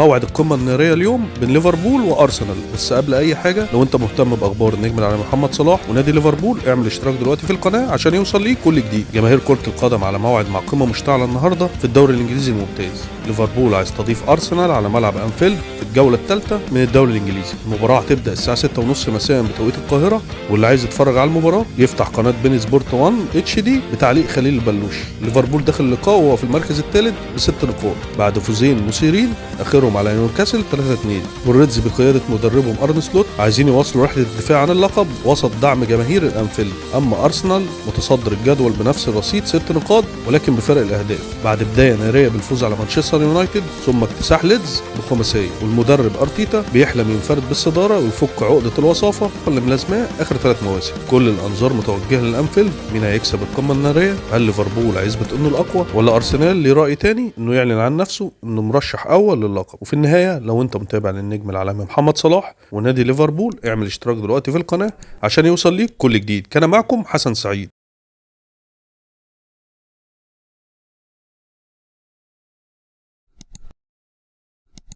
موعد القمة النارية اليوم بين ليفربول وأرسنال، بس قبل أي حاجة لو أنت مهتم بأخبار النجم العالمي محمد صلاح ونادي ليفربول اعمل اشتراك دلوقتي في القناة عشان يوصل ليك كل جديد. جماهير كرة القدم على موعد مع قمة مشتعلة النهاردة في الدوري الإنجليزي الممتاز. ليفربول عايز تضيف أرسنال على ملعب أنفيلد في الجولة الثالثة من الدوري الإنجليزي. المباراة هتبدأ الساعة 6:30 مساء بتوقيت القاهرة، واللي عايز يتفرج على المباراة يفتح قناة بين سبورت 1 HD بتعليق خليل البلوشي. ليفربول داخل اللقاء وهو في المركز الثالث ب6 نقاط بعد فوزين مثيرين اخرهم على نيوكاسل 3-2. والريدز بقياده مدربهم ارن سلوت عايزين يواصلوا رحله الدفاع عن اللقب وسط دعم جماهير الانفيلد. اما ارسنال متصدر الجدول بنفس الرصيد 6 نقاط ولكن بفرق الاهداف بعد بدايه ناريه بالفوز على مانشستر يونايتد ثم اكتساح ليدز بخماسيه. والمدرب ارتيتا بيحلم ينفرد بالصداره ويفك عقده الوصافه اللي ملازماه اخر 3 مواسم. كل الانظار متوجهه للانفيلد، مين هيكسب القمه الناريه؟ هل ليفربول هيثبت انه الاقوى ولا ارسنال ليه راي تاني انه يعلن عن نفسه انه مرشح اول للقب؟ وفي النهايه لو انت متابع للنجم العالمي محمد صلاح ونادي ليفربول اعمل اشتراك دلوقتي في القناه عشان يوصل ليك كل جديد. كان معكم حسن سعيد.